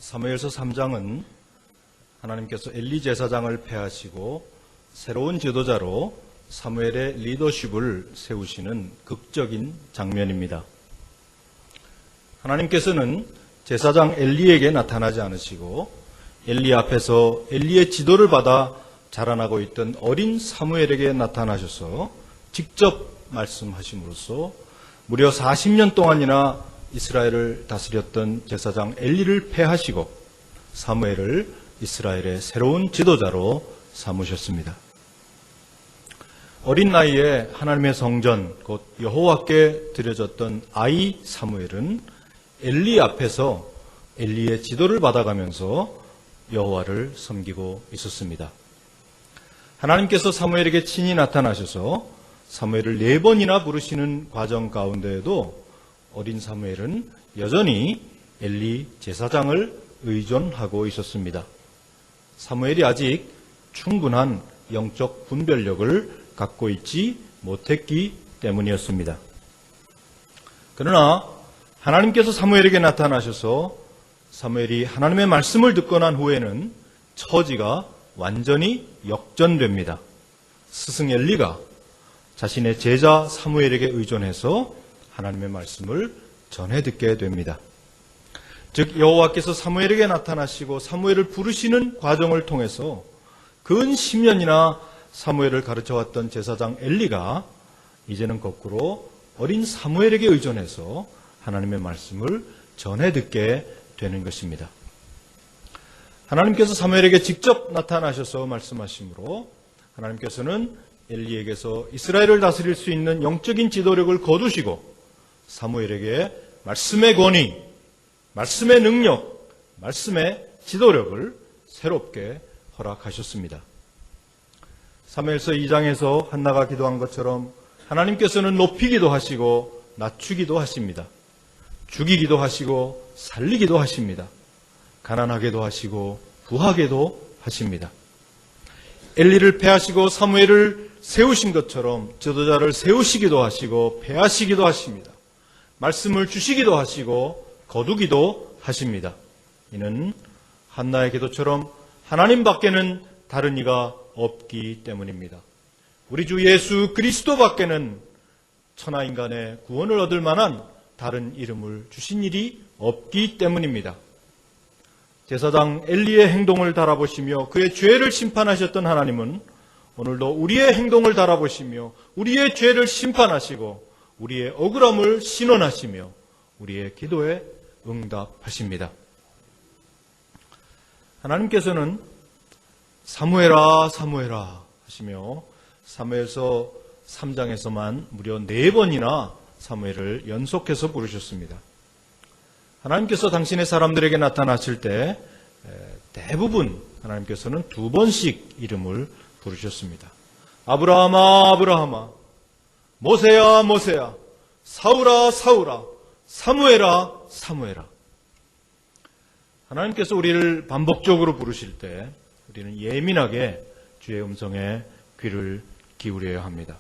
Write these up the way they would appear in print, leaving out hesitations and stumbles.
사무엘서 3장은 하나님께서 엘리 제사장을 폐하시고 새로운 지도자로 사무엘의 리더십을 세우시는 극적인 장면입니다. 하나님께서는 제사장 엘리에게 나타나지 않으시고 엘리 앞에서 엘리의 지도를 받아 자라나고 있던 어린 사무엘에게 나타나셔서 직접 말씀하심으로써 무려 40년 동안이나 이스라엘을 다스렸던 제사장 엘리를 폐하시고 사무엘을 이스라엘의 새로운 지도자로 삼으셨습니다. 어린 나이에 하나님의 성전 곧 여호와께 드려졌던 아이 사무엘은 엘리 앞에서 엘리의 지도를 받아가면서 여호와를 섬기고 있었습니다. 하나님께서 사무엘에게 친히 나타나셔서 사무엘을 4번이나 부르시는 과정 가운데에도 어린 사무엘은 여전히 엘리 제사장을 의존하고 있었습니다. 사무엘이 아직 충분한 영적 분별력을 갖고 있지 못했기 때문이었습니다. 그러나 하나님께서 사무엘에게 나타나셔서 사무엘이 하나님의 말씀을 듣고 난 후에는 처지가 완전히 역전됩니다. 스승 엘리가 자신의 제자 사무엘에게 의존해서 하나님의 말씀을 전해 듣게 됩니다. 즉 여호와께서 사무엘에게 나타나시고 사무엘을 부르시는 과정을 통해서 근 10년이나 사무엘을 가르쳐왔던 제사장 엘리가 이제는 거꾸로 어린 사무엘에게 의존해서 하나님의 말씀을 전해 듣게 되는 것입니다. 하나님께서 사무엘에게 직접 나타나셔서 말씀하시므로 하나님께서는 엘리에게서 이스라엘을 다스릴 수 있는 영적인 지도력을 거두시고 사무엘에게 말씀의 권위, 말씀의 능력, 말씀의 지도력을 새롭게 허락하셨습니다. 사무엘서 2장에서 한나가 기도한 것처럼 하나님께서는 높이기도 하시고 낮추기도 하십니다. 죽이기도 하시고 살리기도 하십니다. 가난하게도 하시고 부하게도 하십니다. 엘리를 폐하시고 사무엘을 세우신 것처럼 지도자를 세우시기도 하시고 폐하시기도 하십니다. 말씀을 주시기도 하시고 거두기도 하십니다. 이는 한나의 기도처럼 하나님 밖에는 다른 이가 없기 때문입니다. 우리 주 예수 그리스도 밖에는 천하 인간의 구원을 얻을 만한 다른 이름을 주신 일이 없기 때문입니다. 제사장 엘리의 행동을 달아보시며 그의 죄를 심판하셨던 하나님은 오늘도 우리의 행동을 달아보시며 우리의 죄를 심판하시고 우리의 억울함을 신원하시며 우리의 기도에 응답하십니다. 하나님께서는 사무엘아 사무엘아 하시며 사무엘서 3장에서만 무려 4번이나 사무엘을 연속해서 부르셨습니다. 하나님께서 당신의 사람들에게 나타나실 때 대부분 하나님께서는 2번씩 이름을 부르셨습니다. 아브라함아 아브라함아, 모세야 모세야, 사울아 사울아, 사무엘아 사무엘아. 하나님께서 우리를 반복적으로 부르실 때 우리는 예민하게 주의 음성에 귀를 기울여야 합니다.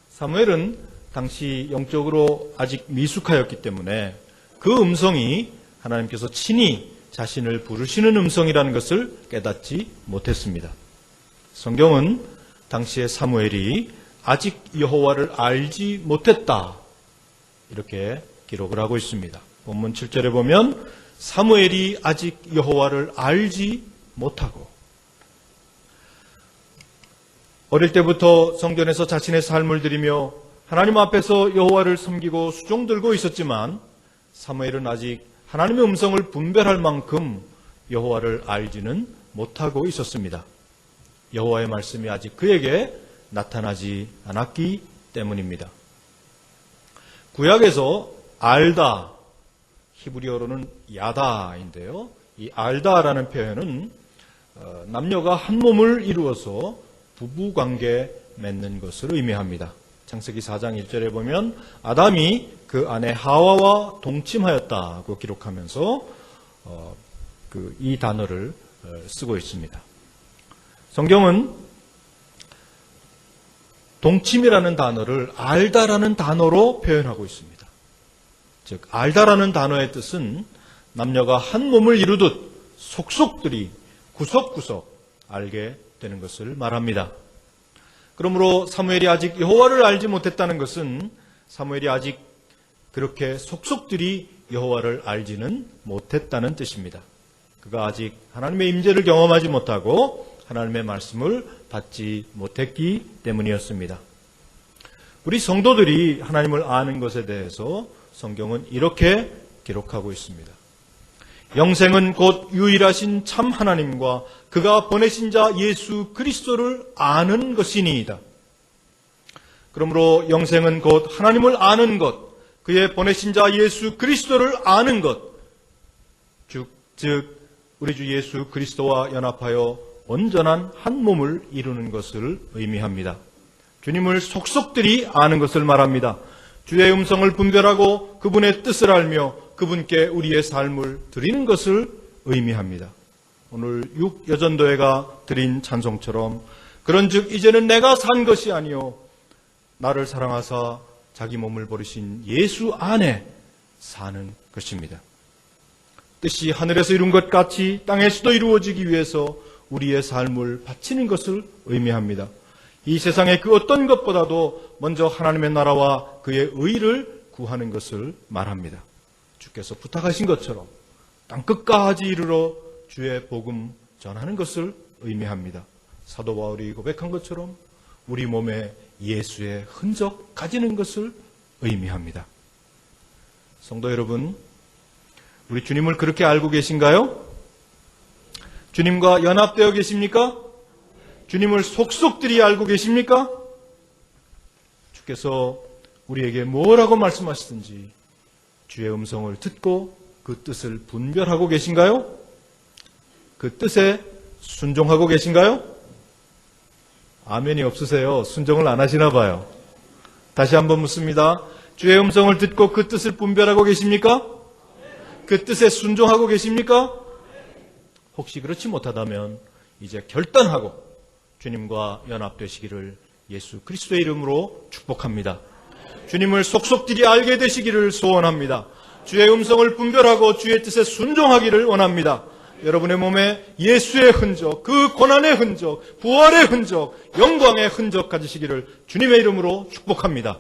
사무엘은 당시 영적으로 아직 미숙하였기 때문에 그 음성이 하나님께서 친히 자신을 부르시는 음성이라는 것을 깨닫지 못했습니다. 성경은 당시의 사무엘이 아직 여호와를 알지 못했다 이렇게 기록을 하고 있습니다. 본문 7절에 보면 사무엘이 아직 여호와를 알지 못하고 어릴 때부터 성전에서 자신의 삶을 드리며 하나님 앞에서 여호와를 섬기고 수종 들고 있었지만 사무엘은 아직 하나님의 음성을 분별할 만큼 여호와를 알지는 못하고 있었습니다. 여호와의 말씀이 아직 그에게 나타나지 않았기 때문입니다. 구약에서 알다, 히브리어로는 야다인데요. 이 알다라는 표현은 남녀가 한 몸을 이루어서 부부관계 맺는 것을 의미합니다. 창세기 4장 1절에 보면 아담이 그 아내 하와와 동침하였다고 기록하면서 이 단어를 쓰고 있습니다. 성경은 동침이라는 단어를 알다라는 단어로 표현하고 있습니다. 즉 알다라는 단어의 뜻은 남녀가 한 몸을 이루듯 속속들이 구석구석 알게 되는 것을 말합니다. 그러므로 사무엘이 아직 여호와를 알지 못했다는 것은 사무엘이 아직 그렇게 속속들이 여호와를 알지는 못했다는 뜻입니다. 그가 아직 하나님의 임재를 경험하지 못하고 하나님의 말씀을 받지 못했기 때문이었습니다. 우리 성도들이 하나님을 아는 것에 대해서 성경은 이렇게 기록하고 있습니다. 영생은 곧 유일하신 참 하나님과 그가 보내신 자 예수 그리스도를 아는 것이니이다. 그러므로 영생은 곧 하나님을 아는 것, 그의 보내신 자 예수 그리스도를 아는 것, 즉 우리 주 예수 그리스도와 연합하여 온전한 한 몸을 이루는 것을 의미합니다. 주님을 속속들이 아는 것을 말합니다. 주의 음성을 분별하고 그분의 뜻을 알며 그분께 우리의 삶을 드리는 것을 의미합니다. 오늘 6여전도회가 드린 찬송처럼 그런즉 이제는 내가 산 것이 아니요 나를 사랑하사 자기 몸을 버리신 예수 안에 사는 것입니다. 뜻이 하늘에서 이룬 것 같이 땅에서도 이루어지기 위해서 우리의 삶을 바치는 것을 의미합니다. 이 세상의 그 어떤 것보다도 먼저 하나님의 나라와 그의 의를 구하는 것을 말합니다. 주께서 부탁하신 것처럼 땅끝까지 이르러 주의 복음 전하는 것을 의미합니다. 사도 바울이 고백한 것처럼 우리 몸에 예수의 흔적 가지는 것을 의미합니다. 성도 여러분, 우리 주님을 그렇게 알고 계신가요? 주님과 연합되어 계십니까? 주님을 속속들이 알고 계십니까? 주께서 우리에게 뭐라고 말씀하시든지 주의 음성을 듣고 그 뜻을 분별하고 계신가요? 그 뜻에 순종하고 계신가요? 아멘이 없으세요. 순종을 안 하시나 봐요. 다시 한번 묻습니다. 주의 음성을 듣고 그 뜻을 분별하고 계십니까? 그 뜻에 순종하고 계십니까? 혹시 그렇지 못하다면 이제 결단하고 주님과 연합되시기를 예수 그리스도의 이름으로 축복합니다. 주님을 속속들이 알게 되시기를 소원합니다. 주의 음성을 분별하고 주의 뜻에 순종하기를 원합니다. 여러분의 몸에 예수의 흔적, 그 고난의 흔적, 부활의 흔적, 영광의 흔적 가지시기를 주님의 이름으로 축복합니다.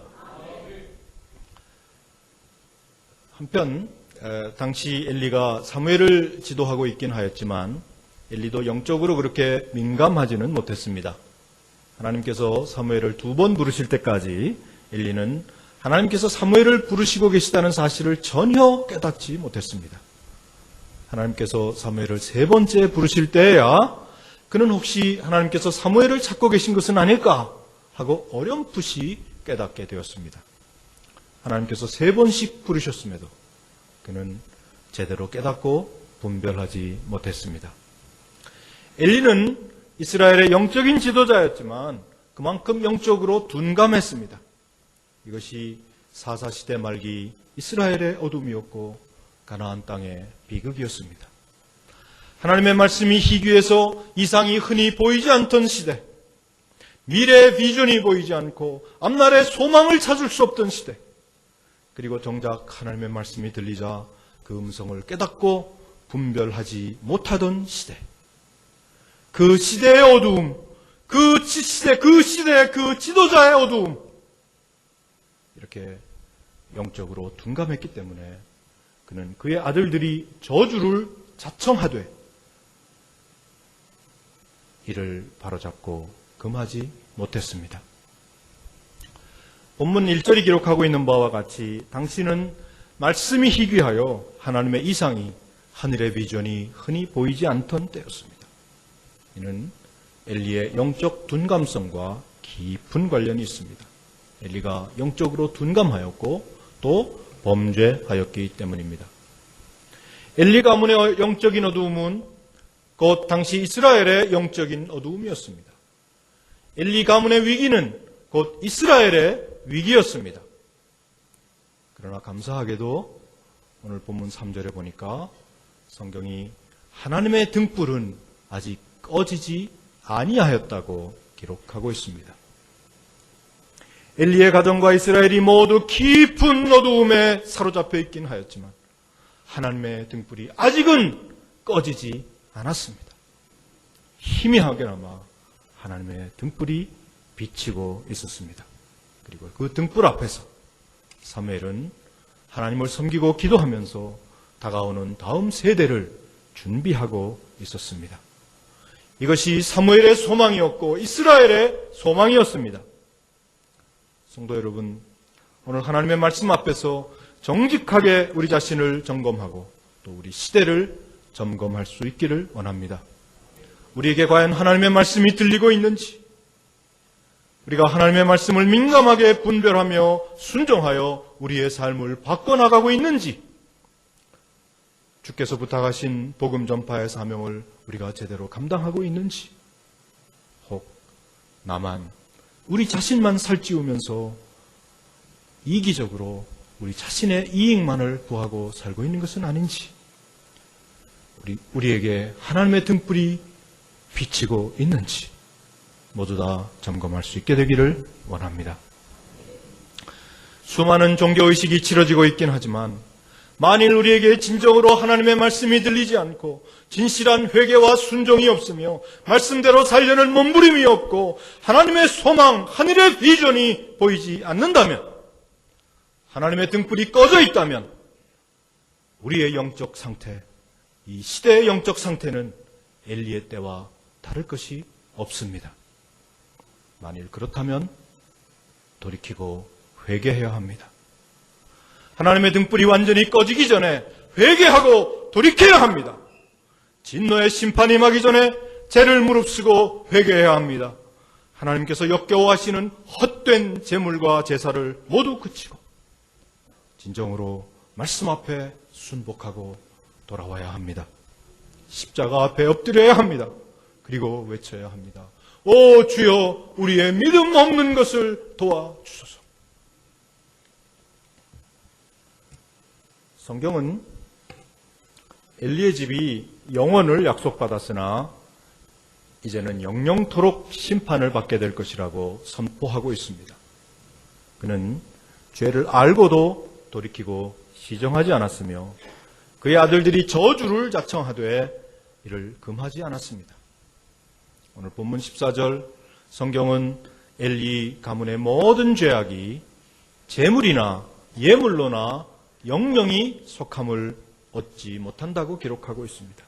한편 당시 엘리가 사무엘을 지도하고 있긴 하였지만 엘리도 영적으로 그렇게 민감하지는 못했습니다. 하나님께서 사무엘을 2번 부르실 때까지 엘리는 하나님께서 사무엘을 부르시고 계시다는 사실을 전혀 깨닫지 못했습니다. 하나님께서 사무엘을 3번째 부르실 때야 그는 혹시 하나님께서 사무엘을 찾고 계신 것은 아닐까 하고 어렴풋이 깨닫게 되었습니다. 하나님께서 3번씩 부르셨음에도 그는 제대로 깨닫고 분별하지 못했습니다. 엘리는 이스라엘의 영적인 지도자였지만 그만큼 영적으로 둔감했습니다. 이것이 사사시대 말기 이스라엘의 어둠이었고 가나안 땅의 비극이었습니다. 하나님의 말씀이 희귀해서 이상이 흔히 보이지 않던 시대, 미래의 비전이 보이지 않고 앞날의 소망을 찾을 수 없던 시대, 그리고 정작 하나님의 말씀이 들리자 그 음성을 깨닫고 분별하지 못하던 시대, 그 시대의 어두움, 그 시대의 그 지도자의 어두움, 이렇게 영적으로 둔감했기 때문에 그는 그의 아들들이 저주를 자청하되 이를 바로잡고 금하지 못했습니다. 본문 1절이 기록하고 있는 바와 같이 당시는 말씀이 희귀하여 하나님의 이상이 하늘의 비전이 흔히 보이지 않던 때였습니다. 이는 엘리의 영적 둔감성과 깊은 관련이 있습니다. 엘리가 영적으로 둔감하였고 또 범죄하였기 때문입니다. 엘리 가문의 영적인 어두움은 곧 당시 이스라엘의 영적인 어두움이었습니다. 엘리 가문의 위기는 곧 이스라엘의 위기였습니다. 그러나 감사하게도 오늘 본문 3절에 보니까 성경이 하나님의 등불은 아직 꺼지지 아니하였다고 기록하고 있습니다. 엘리의 가정과 이스라엘이 모두 깊은 어두움에 사로잡혀 있긴 하였지만 하나님의 등불이 아직은 꺼지지 않았습니다. 희미하게나마 하나님의 등불이 비치고 있었습니다. 그리고 그 등불 앞에서 사무엘은 하나님을 섬기고 기도하면서 다가오는 다음 세대를 준비하고 있었습니다. 이것이 사무엘의 소망이었고 이스라엘의 소망이었습니다. 성도 여러분, 오늘 하나님의 말씀 앞에서 정직하게 우리 자신을 점검하고 또 우리 시대를 점검할 수 있기를 원합니다. 우리에게 과연 하나님의 말씀이 들리고 있는지, 우리가 하나님의 말씀을 민감하게 분별하며 순종하여 우리의 삶을 바꿔나가고 있는지, 주께서 부탁하신 복음 전파의 사명을 우리가 제대로 감당하고 있는지, 혹 나만 우리 자신만 살찌우면서 이기적으로 우리 자신의 이익만을 구하고 살고 있는 것은 아닌지, 우리에게 하나님의 등불이 비치고 있는지 모두 다 점검할 수 있게 되기를 원합니다. 수많은 종교의식이 치러지고 있긴 하지만 만일 우리에게 진정으로 하나님의 말씀이 들리지 않고 진실한 회개와 순종이 없으며 말씀대로 살려는 몸부림이 없고 하나님의 소망, 하늘의 비전이 보이지 않는다면, 하나님의 등불이 꺼져 있다면 우리의 영적 상태, 이 시대의 영적 상태는 엘리의 때와 다를 것이 없습니다. 만일 그렇다면 돌이키고 회개해야 합니다. 하나님의 등불이 완전히 꺼지기 전에 회개하고 돌이켜야 합니다. 진노의 심판이 임하기 전에 죄를 무릅쓰고 회개해야 합니다. 하나님께서 역겨워하시는 헛된 제물과 제사를 모두 그치고 진정으로 말씀 앞에 순복하고 돌아와야 합니다. 십자가 앞에 엎드려야 합니다. 그리고 외쳐야 합니다. 오 주여, 우리의 믿음 없는 것을 도와주소서. 성경은 엘리의 집이 영원을 약속받았으나 이제는 영영토록 심판을 받게 될 것이라고 선포하고 있습니다. 그는 죄를 알고도 돌이키고 시정하지 않았으며 그의 아들들이 저주를 자청하되 이를 금하지 않았습니다. 오늘 본문 14절 성경은 엘리 가문의 모든 죄악이 재물이나 예물로나 영영이 속함을 얻지 못한다고 기록하고 있습니다.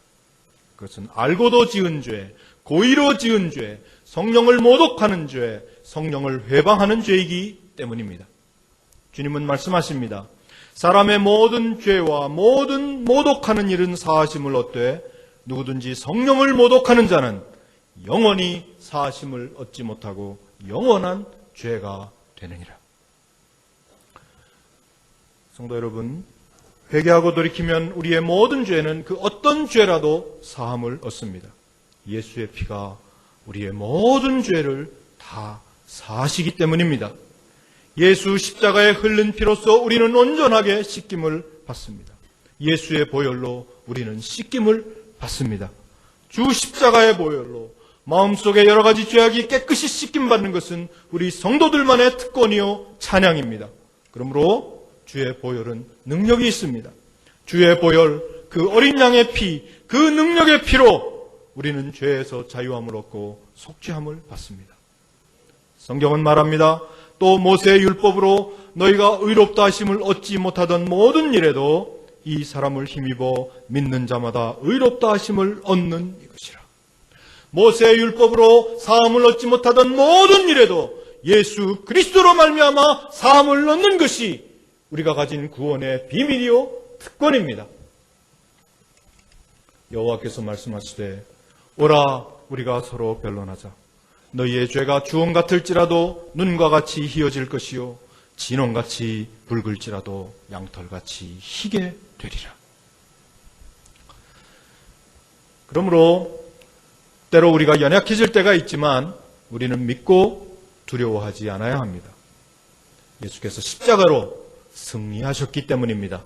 그것은 알고도 지은 죄, 고의로 지은 죄, 성령을 모독하는 죄, 성령을 회방하는 죄이기 때문입니다. 주님은 말씀하십니다. 사람의 모든 죄와 모든 모독하는 일은 사하심을 얻되 누구든지 성령을 모독하는 자는 영원히 사하심을 얻지 못하고 영원한 죄가 되느니라. 성도 여러분, 회개하고 돌이키면 우리의 모든 죄는 그 어떤 죄라도 사함을 얻습니다. 예수의 피가 우리의 모든 죄를 다 사하시기 때문입니다. 예수 십자가에 흘린 피로써 우리는 온전하게 씻김을 받습니다. 예수의 보혈로 우리는 씻김을 받습니다. 주 십자가의 보혈로 마음속에 여러 가지 죄악이 깨끗이 씻김받는 것은 우리 성도들만의 특권이요 찬양입니다. 그러므로 주의 보혈은 능력이 있습니다. 주의 보혈, 그 어린 양의 피, 그 능력의 피로 우리는 죄에서 자유함을 얻고 속죄함을 받습니다. 성경은 말합니다. 또 모세의 율법으로 너희가 의롭다 하심을 얻지 못하던 모든 일에도 이 사람을 힘입어 믿는 자마다 의롭다 하심을 얻는 이것이라. 모세의 율법으로 사함을 얻지 못하던 모든 일에도 예수 그리스도로 말미암아 사함을 얻는 것이 우리가 가진 구원의 비밀이요 특권입니다. 여호와께서 말씀하시되 오라 우리가 서로 변론하자. 너희의 죄가 주홍 같을지라도 눈과 같이 희어질 것이요 진홍같이 붉을지라도 양털같이 희게 되리라. 그러므로 때로 우리가 연약해질 때가 있지만 우리는 믿고 두려워하지 않아야 합니다. 예수께서 십자가로 승리하셨기 때문입니다.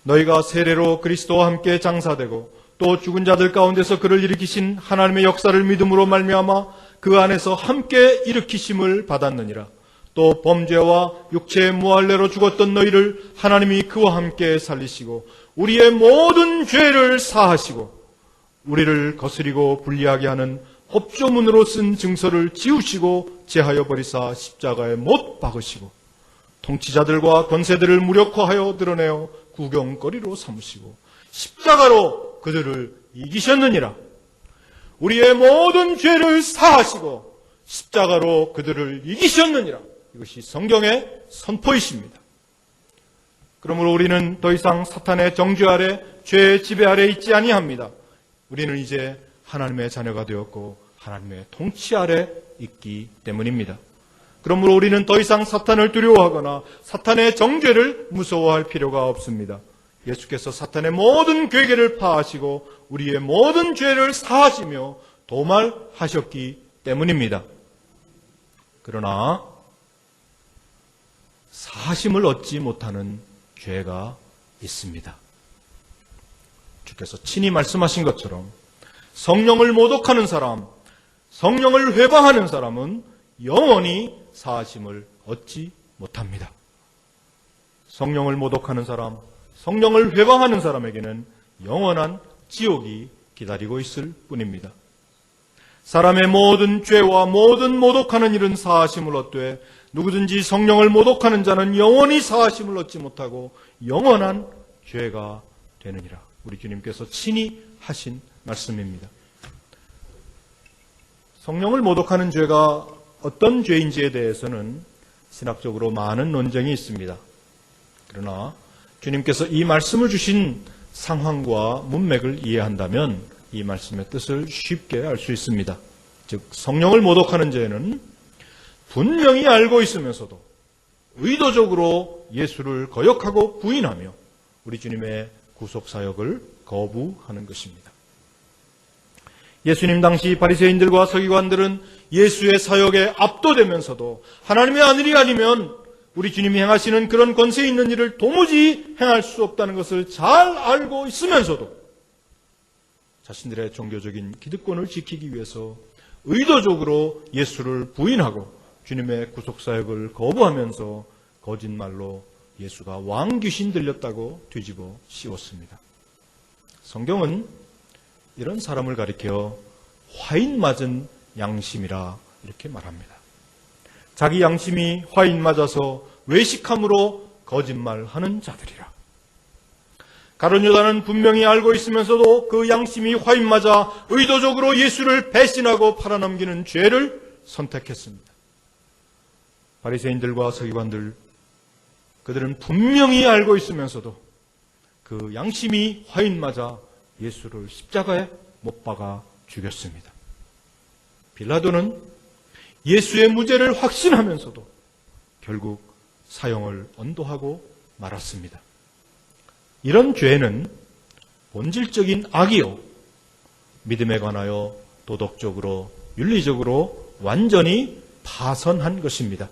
너희가 세례로 그리스도와 함께 장사되고 또 죽은 자들 가운데서 그를 일으키신 하나님의 역사를 믿음으로 말미암아 그 안에서 함께 일으키심을 받았느니라. 또 범죄와 육체의 무할례로 죽었던 너희를 하나님이 그와 함께 살리시고 우리의 모든 죄를 사하시고 우리를 거스리고 불리하게 하는 법조문으로 쓴 증서를 지우시고 제하여 버리사 십자가에 못 박으시고 통치자들과 권세들을 무력화하여 드러내어 구경거리로 삼으시고 십자가로 그들을 이기셨느니라. 우리의 모든 죄를 사하시고 십자가로 그들을 이기셨느니라. 이것이 성경의 선포이십니다. 그러므로 우리는 더 이상 사탄의 정죄 아래, 죄의 지배 아래 있지 아니합니다. 우리는 이제 하나님의 자녀가 되었고 하나님의 통치 아래 있기 때문입니다. 그러므로 우리는 더 이상 사탄을 두려워하거나 사탄의 정죄를 무서워할 필요가 없습니다. 예수께서 사탄의 모든 괴계를 파하시고 우리의 모든 죄를 사하시며 도말하셨기 때문입니다. 그러나 사하심을 얻지 못하는 죄가 있습니다. 주께서 친히 말씀하신 것처럼 성령을 모독하는 사람, 성령을 회방하는 사람은 영원히 사하심을 얻지 못합니다. 성령을 모독하는 사람, 성령을 회방하는 사람에게는 영원한 지옥이 기다리고 있을 뿐입니다. 사람의 모든 죄와 모든 모독하는 일은 사하심을 얻되 누구든지 성령을 모독하는 자는 영원히 사하심을 얻지 못하고 영원한 죄가 되느니라. 우리 주님께서 친히 하신 말씀입니다. 성령을 모독하는 죄가 어떤 죄인지에 대해서는 신학적으로 많은 논쟁이 있습니다. 그러나 주님께서 이 말씀을 주신 상황과 문맥을 이해한다면 이 말씀의 뜻을 쉽게 알 수 있습니다. 즉 성령을 모독하는 죄는 분명히 알고 있으면서도 의도적으로 예수를 거역하고 부인하며 우리 주님의 구속사역을 거부하는 것입니다. 예수님 당시 바리새인들과 서기관들은 예수의 사역에 압도되면서도 하나님의 아들이 아니면 우리 주님이 행하시는 그런 권세 있는 일을 도무지 행할 수 없다는 것을 잘 알고 있으면서도 자신들의 종교적인 기득권을 지키기 위해서 의도적으로 예수를 부인하고 주님의 구속사역을 거부하면서 거짓말로 예수가 왕귀신 들렸다고 뒤집어 씌웠습니다. 성경은 이런 사람을 가리켜 화인 맞은 양심이라 이렇게 말합니다. 자기 양심이 화인 맞아서 외식함으로 거짓말하는 자들이라. 가룟 유다는 분명히 알고 있으면서도 그 양심이 화인 맞아 의도적으로 예수를 배신하고 팔아넘기는 죄를 선택했습니다. 바리새인들과 서기관들, 그들은 분명히 알고 있으면서도 그 양심이 화인 맞아 예수를 십자가에 못 박아 죽였습니다. 빌라도는 예수의 무죄를 확신하면서도 결국 사형을 언도하고 말았습니다. 이런 죄는 본질적인 악이요, 믿음에 관하여 도덕적으로, 윤리적으로 완전히 파선한 것입니다.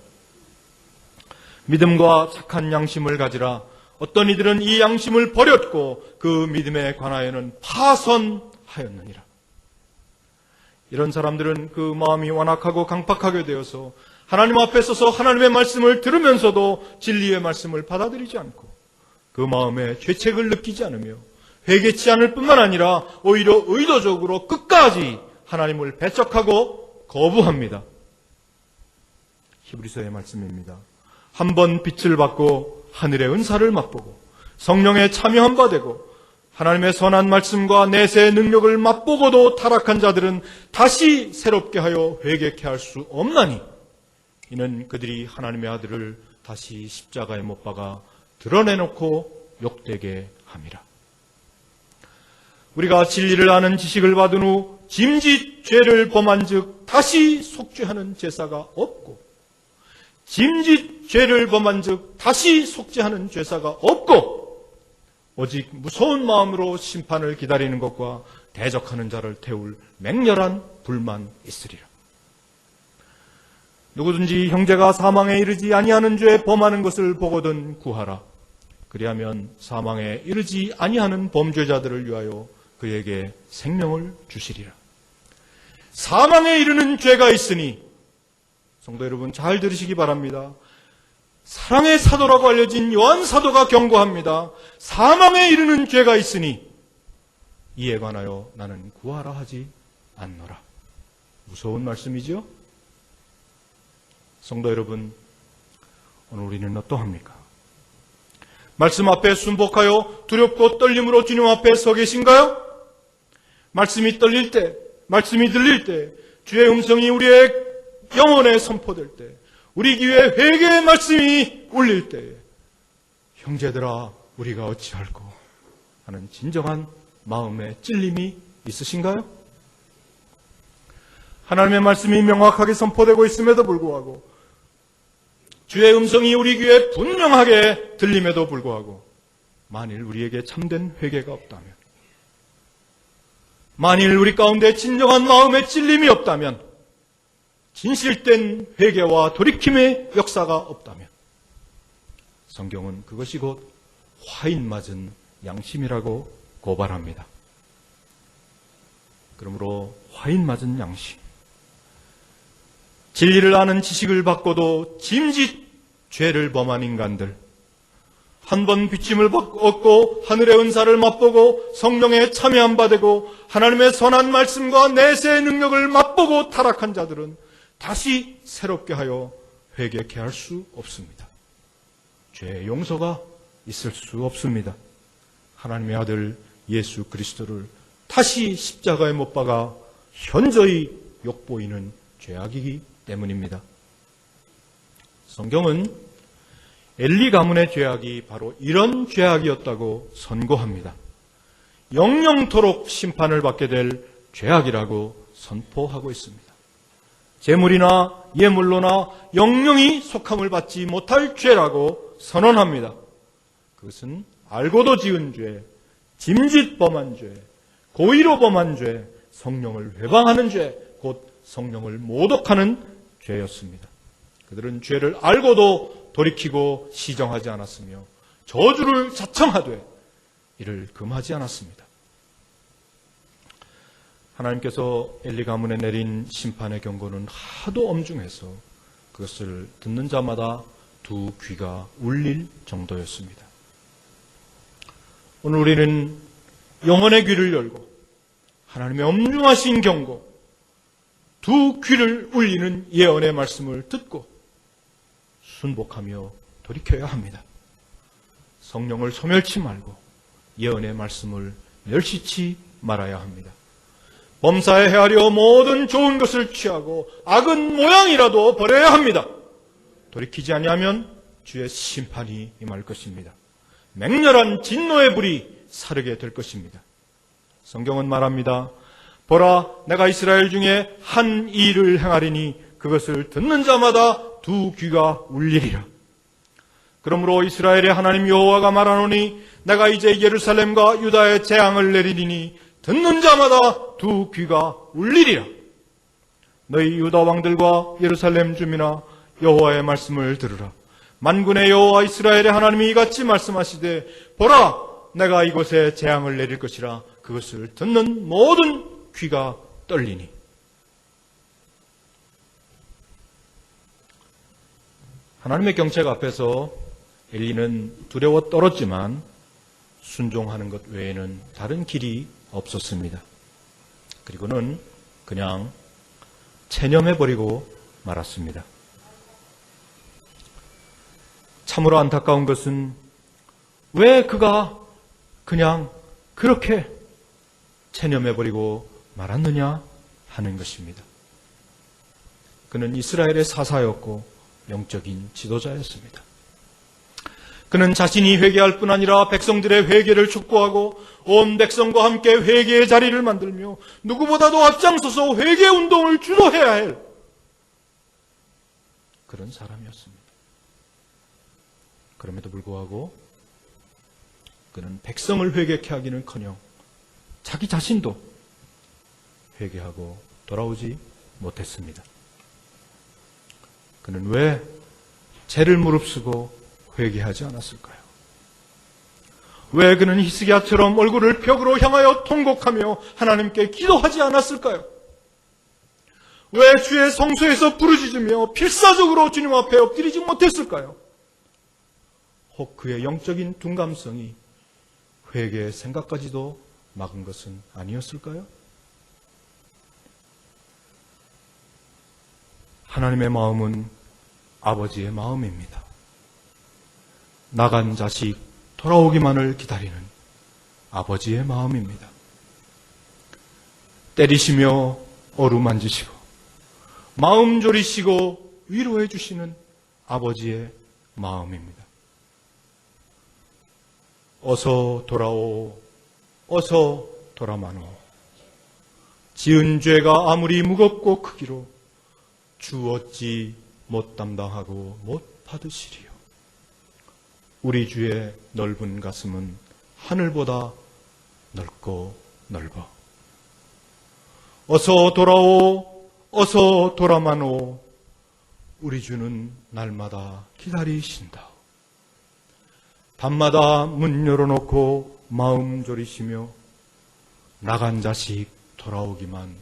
믿음과 착한 양심을 가지라. 어떤 이들은 이 양심을 버렸고 그 믿음에 관하여는 파선하였느니라. 이런 사람들은 그 마음이 완악하고 강팍하게 되어서 하나님 앞에 서서 하나님의 말씀을 들으면서도 진리의 말씀을 받아들이지 않고 그 마음에 죄책을 느끼지 않으며 회개치 않을 뿐만 아니라 오히려 의도적으로 끝까지 하나님을 배척하고 거부합니다. 히브리서의 말씀입니다. 한번 빛을 받고 하늘의 은사를 맛보고 성령에 참여한 바 되고 하나님의 선한 말씀과 내세의 능력을 맛보고도 타락한 자들은 다시 새롭게 하여 회개케 할 수 없나니 이는 그들이 하나님의 아들을 다시 십자가에 못 박아 드러내놓고 욕되게 함이라. 우리가 진리를 아는 지식을 받은 후 짐짓 죄를 범한 즉 다시 속죄하는 제사가 없고 짐짓 죄를 범한 즉 다시 속죄하는 제사가 없고 오직 무서운 마음으로 심판을 기다리는 것과 대적하는 자를 태울 맹렬한 불만 있으리라. 누구든지 형제가 사망에 이르지 아니하는 죄 범하는 것을 보거든 구하라. 그리하면 사망에 이르지 아니하는 범죄자들을 위하여 그에게 생명을 주시리라. 사망에 이르는 죄가 있으니 성도 여러분, 잘 들으시기 바랍니다. 사랑의 사도라고 알려진 요한 사도가 경고합니다. 사망에 이르는 죄가 있으니 이에 관하여 나는 구하라 하지 않노라. 무서운 말씀이죠? 성도 여러분, 오늘 우리는 어떠합니까? 말씀 앞에 순복하여 두렵고 떨림으로 주님 앞에 서 계신가요? 말씀이 떨릴 때, 말씀이 들릴 때, 주의 음성이 우리의 영혼에 선포될 때, 우리 귀에 회개의 말씀이 울릴 때, 형제들아 우리가 어찌할꼬 하는 진정한 마음의 찔림이 있으신가요? 하나님의 말씀이 명확하게 선포되고 있음에도 불구하고, 주의 음성이 우리 귀에 분명하게 들림에도 불구하고, 만일 우리에게 참된 회개가 없다면, 만일 우리 가운데 진정한 마음의 찔림이 없다면, 진실된 회개와 돌이킴의 역사가 없다면, 성경은 그것이 곧 화인 맞은 양심이라고 고발합니다. 그러므로 화인 맞은 양심, 진리를 아는 지식을 받고도 짐짓 죄를 범한 인간들, 한 번 비침을 얻고 하늘의 은사를 맛보고 성령에 참여한 바 되고 하나님의 선한 말씀과 내세의 능력을 맛보고 타락한 자들은 다시 새롭게 하여 회개케 할 수 없습니다. 죄의 용서가 있을 수 없습니다. 하나님의 아들 예수 그리스도를 다시 십자가에 못 박아 현저히 욕보이는 죄악이기 때문입니다. 성경은 엘리 가문의 죄악이 바로 이런 죄악이었다고 선고합니다. 영영토록 심판을 받게 될 죄악이라고 선포하고 있습니다. 재물이나 예물로나 영영이 속함을 받지 못할 죄라고 선언합니다. 그것은 알고도 지은 죄, 짐짓 범한 죄, 고의로 범한 죄, 성령을 회방하는 죄, 곧 성령을 모독하는 죄였습니다. 그들은 죄를 알고도 돌이키고 시정하지 않았으며 저주를 자청하되 이를 금하지 않았습니다. 하나님께서 엘리 가문에 내린 심판의 경고는 하도 엄중해서 그것을 듣는 자마다 두 귀가 울릴 정도였습니다. 오늘 우리는 영혼의 귀를 열고 하나님의 엄중하신 경고, 두 귀를 울리는 예언의 말씀을 듣고 순복하며 돌이켜야 합니다. 성령을 소멸치 말고 예언의 말씀을 멸시치 말아야 합니다. 범사에 헤아려 모든 좋은 것을 취하고 악은 모양이라도 버려야 합니다. 돌이키지 아니하면 주의 심판이 임할 것입니다. 맹렬한 진노의 불이 사르게 될 것입니다. 성경은 말합니다. 보라, 내가 이스라엘 중에 한 일을 행하리니 그것을 듣는 자마다 두 귀가 울리리라. 그러므로 이스라엘의 하나님 여호와가 말하노니 내가 이제 예루살렘과 유다에 재앙을 내리리니 듣는 자마다 두 귀가 울리리라. 너희 유다 왕들과 예루살렘 주민아, 여호와의 말씀을 들으라. 만군의 여호와 이스라엘의 하나님이 이같이 말씀하시되 보라, 내가 이곳에 재앙을 내릴 것이라. 그것을 듣는 모든 귀가 떨리니. 하나님의 경책 앞에서 엘리는 두려워 떨었지만 순종하는 것 외에는 다른 길이 없었습니다. 그리고는 그냥 체념해버리고 말았습니다. 참으로 안타까운 것은 왜 그가 그냥 그렇게 체념해버리고 말았느냐 하는 것입니다. 그는 이스라엘의 사사였고 영적인 지도자였습니다. 그는 자신이 회개할 뿐 아니라 백성들의 회개를 촉구하고 온 백성과 함께 회개의 자리를 만들며 누구보다도 앞장서서 회개 운동을 주도해야 할 그런 사람이었습니다. 그럼에도 불구하고 그는 백성을 회개케 하기는커녕 자기 자신도 회개하고 돌아오지 못했습니다. 그는 왜 죄를 무릅쓰고 회개하지 않았을까요? 왜 그는 히스기야처럼 얼굴을 벽으로 향하여 통곡하며 하나님께 기도하지 않았을까요? 왜 주의 성소에서 부르짖으며 필사적으로 주님 앞에 엎드리지 못했을까요? 혹 그의 영적인 둔감성이 회개의 생각까지도 막은 것은 아니었을까요? 하나님의 마음은 아버지의 마음입니다. 나간 자식 돌아오기만을 기다리는 아버지의 마음입니다. 때리시며 어루만지시고 마음 졸이시고 위로해 주시는 아버지의 마음입니다. 어서 돌아오, 어서 돌아마노. 지은 죄가 아무리 무겁고 크기로 주 어찌 못 담당하고 못 받으시리요. 우리 주의 넓은 가슴은 하늘보다 넓고 넓어. 어서 돌아오, 어서 돌아마노. 우리 주는 날마다 기다리신다. 밤마다 문 열어놓고 마음 졸이시며 나간 자식 돌아오기만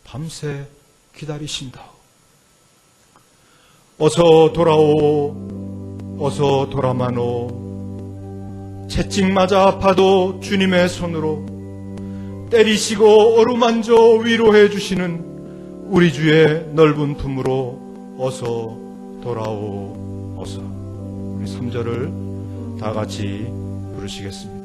밤새 기다리신다. 어서 돌아오, 어서 돌아마노. 채찍 맞아 아파도 주님의 손으로 때리시고 어루만져 위로해 주시는 우리 주의 넓은 품으로 어서 돌아오, 어서. 우리 3절을 다 같이 부르시겠습니다.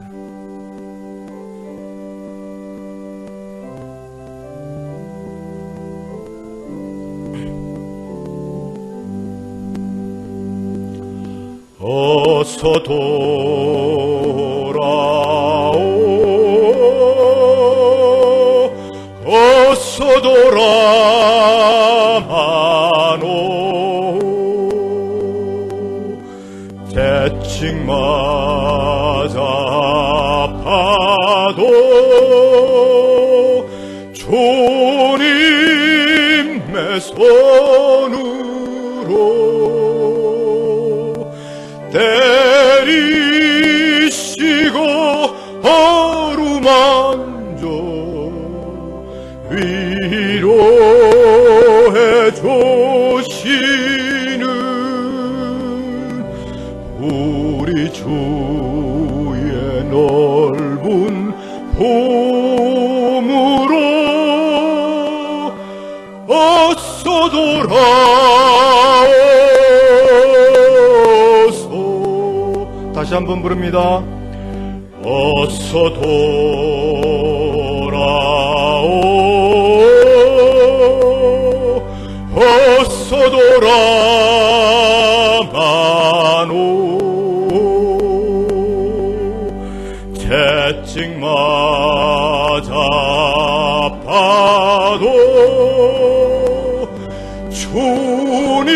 어서 돌아오, 어서 돌아마노. 채찍 맞아 아파도 주님의 손으로 때리시고 어루만져 위로해 주시는 우리 주의 넓은 품으로 어서 돌아오소. 다시 한번 부릅니다. 어서 돌아오, 어서 돌아마노. 채찍 맞아 아파도 주님의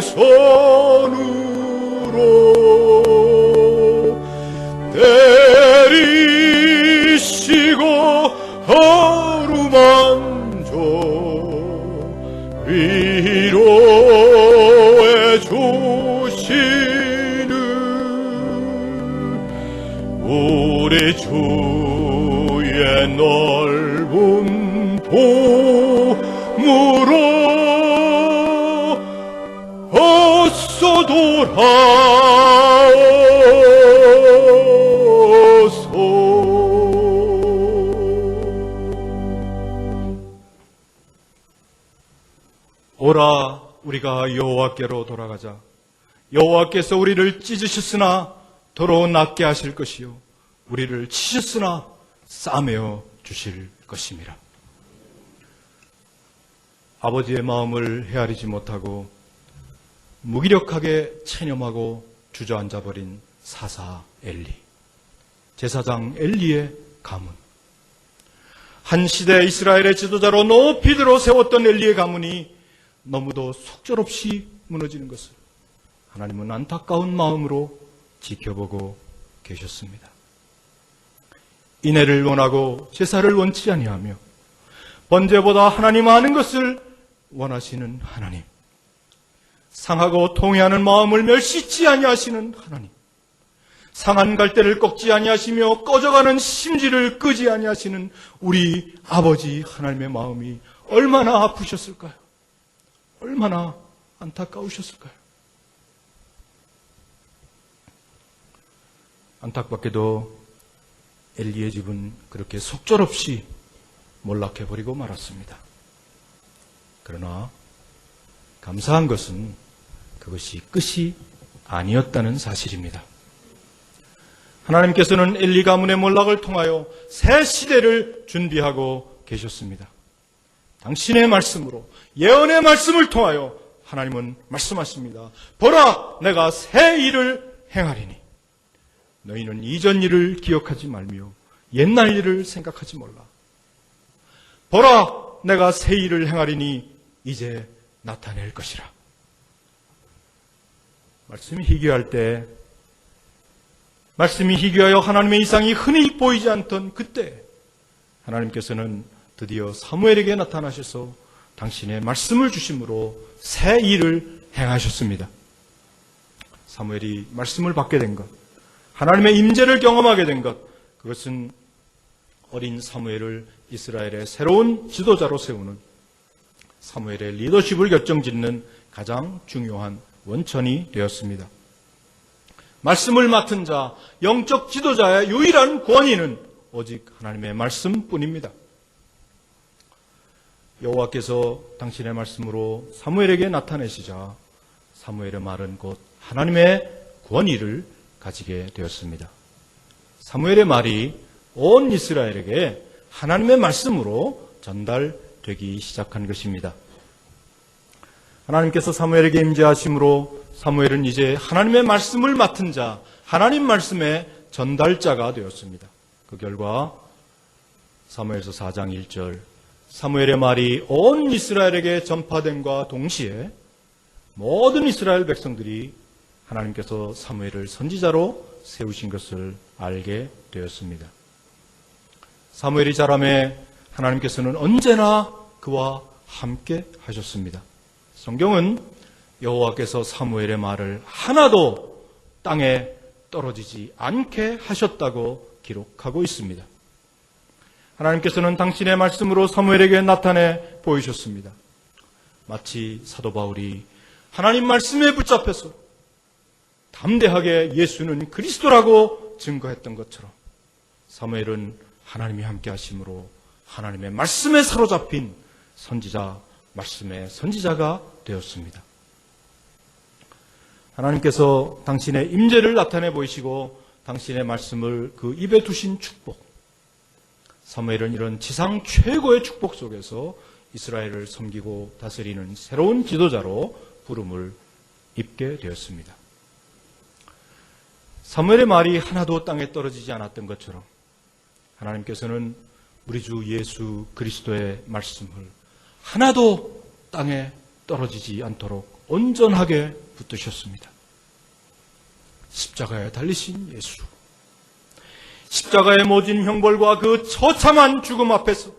손으로 때리시고 어루만져 위로해 주시는 우리 주의 넓은 품으로 어서 돌아오소. 오라 우리가 여호와께로 돌아가자. 여호와께서 우리를 찢으셨으나 도로 낫게 하실 것이요 우리를 치셨으나 싸매어 주실 것임이라. 아버지의 마음을 헤아리지 못하고 무기력하게 체념하고 주저앉아버린 사사 엘리, 제사장 엘리의 가문. 한 시대 이스라엘의 지도자로 높이 들어 세웠던 엘리의 가문이 너무도 속절없이 무너지는 것을 하나님은 안타까운 마음으로 지켜보고 계셨습니다. 인애를 원하고 제사를 원치 아니하며 번제보다 하나님 아는 것을 원하시는 하나님, 상하고 통회하는 마음을 멸시치 아니하시는 하나님, 상한 갈대를 꺾지 아니하시며 꺼져가는 심지를 끄지 아니하시는 우리 아버지 하나님의 마음이 얼마나 아프셨을까요? 얼마나 안타까우셨을까요? 안타깝게도 엘리의 집은 그렇게 속절없이 몰락해버리고 말았습니다. 그러나 감사한 것은 그것이 끝이 아니었다는 사실입니다. 하나님께서는 엘리 가문의 몰락을 통하여 새 시대를 준비하고 계셨습니다. 당신의 말씀으로, 예언의 말씀을 통하여 하나님은 말씀하십니다. 보라, 내가 새 일을 행하리니 너희는 이전 일을 기억하지 말며 옛날 일을 생각하지 말라. 보라, 내가 새 일을 행하리니 이제 나타낼 것이라. 말씀이 희귀할 때, 말씀이 희귀하여 하나님의 이상이 흔히 보이지 않던 그때 하나님께서는 드디어 사무엘에게 나타나셔서 당신의 말씀을 주심으로 새 일을 행하셨습니다. 사무엘이 말씀을 받게 된 것, 하나님의 임재를 경험하게 된 것, 그것은 어린 사무엘을 이스라엘의 새로운 지도자로 세우는, 사무엘의 리더십을 결정짓는 가장 중요한 원천이 되었습니다. 말씀을 맡은 자, 영적 지도자의 유일한 권위는 오직 하나님의 말씀뿐입니다. 여호와께서 당신의 말씀으로 사무엘에게 나타내시자 사무엘의 말은 곧 하나님의 권위를 가지게 되었습니다. 사무엘의 말이 온 이스라엘에게 하나님의 말씀으로 전달되기 시작한 것입니다. 하나님께서 사무엘에게 임재하심으로 사무엘은 이제 하나님의 말씀을 맡은 자, 하나님 말씀의 전달자가 되었습니다. 그 결과 사무엘서 4장 1절, 사무엘의 말이 온 이스라엘에게 전파됨과 동시에 모든 이스라엘 백성들이 하나님께서 사무엘을 선지자로 세우신 것을 알게 되었습니다. 사무엘이 자라매 하나님께서는 언제나 그와 함께 하셨습니다. 성경은 여호와께서 사무엘의 말을 하나도 땅에 떨어지지 않게 하셨다고 기록하고 있습니다. 하나님께서는 당신의 말씀으로 사무엘에게 나타내 보이셨습니다. 마치 사도 바울이 하나님 말씀에 붙잡혀서 담대하게 예수는 그리스도라고 증거했던 것처럼 사무엘은 하나님이 함께 하심으로 하나님의 말씀에 사로잡힌 선지자, 말씀의 선지자가 되었습니다. 하나님께서 당신의 임재를 나타내 보이시고 당신의 말씀을 그 입에 두신 축복, 사무엘은 이런 지상 최고의 축복 속에서 이스라엘을 섬기고 다스리는 새로운 지도자로 부름을 입게 되었습니다. 사무엘의 말이 하나도 땅에 떨어지지 않았던 것처럼 하나님께서는 우리 주 예수 그리스도의 말씀을 하나도 땅에 떨어지지 않도록 온전하게 붙드셨습니다. 십자가에 달리신 예수, 십자가의 모진 형벌과 그 처참한 죽음 앞에서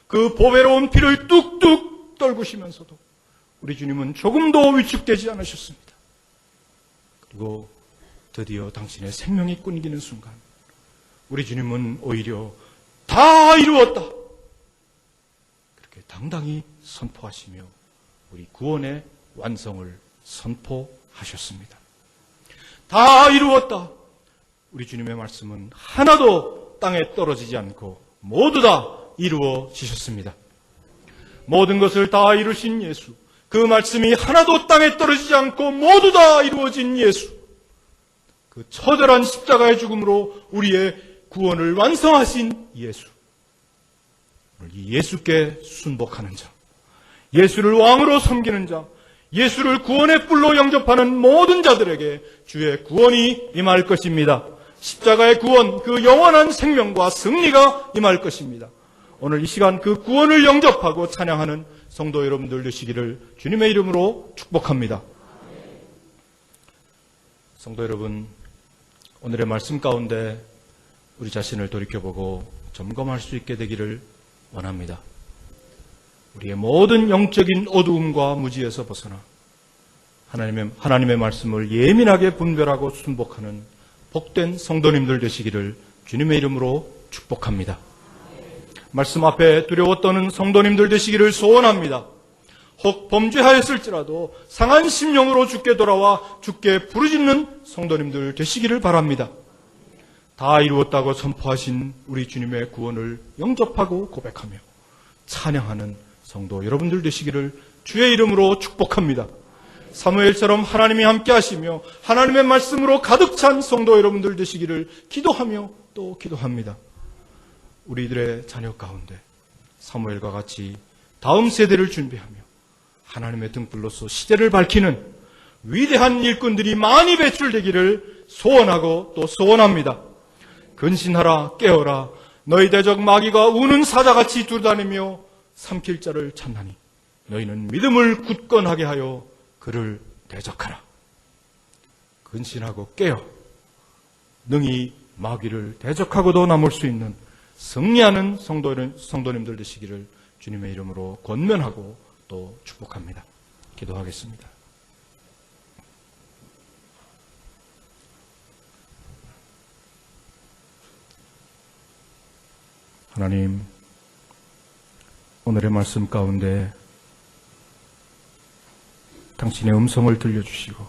그 보배로운 피를 뚝뚝 떨구시면서도 우리 주님은 조금도 위축되지 않으셨습니다. 그리고 드디어 당신의 생명이 끊기는 순간 우리 주님은 오히려 다 이루었다, 그렇게 당당히 선포하시며 우리 구원의 완성을 선포하셨습니다. 다 이루었다. 우리 주님의 말씀은 하나도 땅에 떨어지지 않고 모두 다 이루어지셨습니다. 모든 것을 다 이루신 예수, 그 말씀이 하나도 땅에 떨어지지 않고 모두 다 이루어진 예수, 그 처절한 십자가의 죽음으로 우리의 구원을 완성하신 예수, 이 예수께 순복하는 자, 예수를 왕으로 섬기는 자, 예수를 구원의 뿔로 영접하는 모든 자들에게 주의 구원이 임할 것입니다. 십자가의 구원, 그 영원한 생명과 승리가 임할 것입니다. 오늘 이 시간 그 구원을 영접하고 찬양하는 성도 여러분들 되시기를 주님의 이름으로 축복합니다. 성도 여러분, 오늘의 말씀 가운데 우리 자신을 돌이켜보고 점검할 수 있게 되기를 원합니다. 우리의 모든 영적인 어두움과 무지에서 벗어나 하나님의 말씀을 예민하게 분별하고 순복하는 복된 성도님들 되시기를 주님의 이름으로 축복합니다. 말씀 앞에 두려워 떠는 성도님들 되시기를 소원합니다. 혹 범죄하였을지라도 상한 심령으로 주께 돌아와 주께 부르짖는 성도님들 되시기를 바랍니다. 다 이루었다고 선포하신 우리 주님의 구원을 영접하고 고백하며 찬양하는 성도 여러분들 되시기를 주의 이름으로 축복합니다. 사무엘처럼 하나님이 함께 하시며 하나님의 말씀으로 가득 찬 성도 여러분들 되시기를 기도하며 또 기도합니다. 우리들의 자녀 가운데 사무엘과 같이 다음 세대를 준비하며 하나님의 등불로서 시대를 밝히는 위대한 일꾼들이 많이 배출되기를 소원하고 또 소원합니다. 근신하라, 깨어라. 너희 대적 마귀가 우는 사자같이 두루다니며 삼킬 자를 찾나니 너희는 믿음을 굳건하게 하여 그를 대적하라. 근신하고 깨어 능히 마귀를 대적하고도 남을 수 있는 승리하는 성도님들 되시기를 주님의 이름으로 권면하고 또 축복합니다. 기도하겠습니다. 하나님, 오늘의 말씀 가운데 당신의 음성을 들려주시고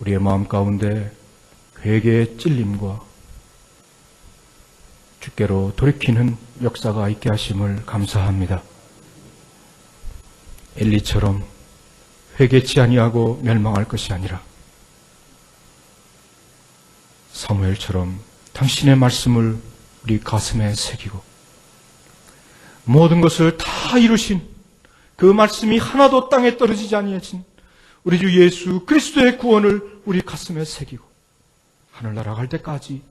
우리의 마음 가운데 회개의 찔림과 주께로 돌이키는 역사가 있게 하심을 감사합니다. 엘리처럼 회개치 아니하고 멸망할 것이 아니라 사무엘처럼 당신의 말씀을 우리 가슴에 새기고 모든 것을 다 이루신 그 말씀이 하나도 땅에 떨어지지 아니하신 우리 주 예수 그리스도의 구원을 우리 가슴에 새기고 하늘나라 갈 때까지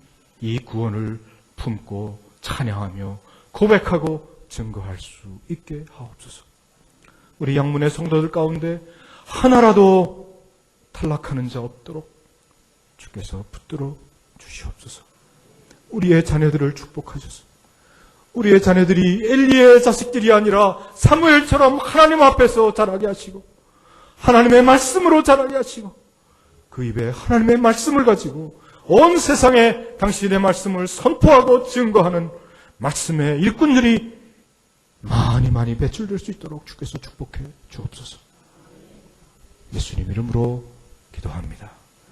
이 구원을 품고 찬양하며 고백하고 증거할 수 있게 하옵소서. 우리 양문의 성도들 가운데 하나라도 탈락하는 자 없도록 주께서 붙들어 주시옵소서. 우리의 자녀들을 축복하셔서 우리의 자녀들이 엘리의 자식들이 아니라 사무엘처럼 하나님 앞에서 자라게 하시고 하나님의 말씀으로 자라게 하시고 그 입에 하나님의 말씀을 가지고 온 세상에 당신의 말씀을 선포하고 증거하는 말씀의 일꾼들이 많이 배출될 수 있도록 주께서 축복해 주옵소서. 예수님 이름으로 기도합니다.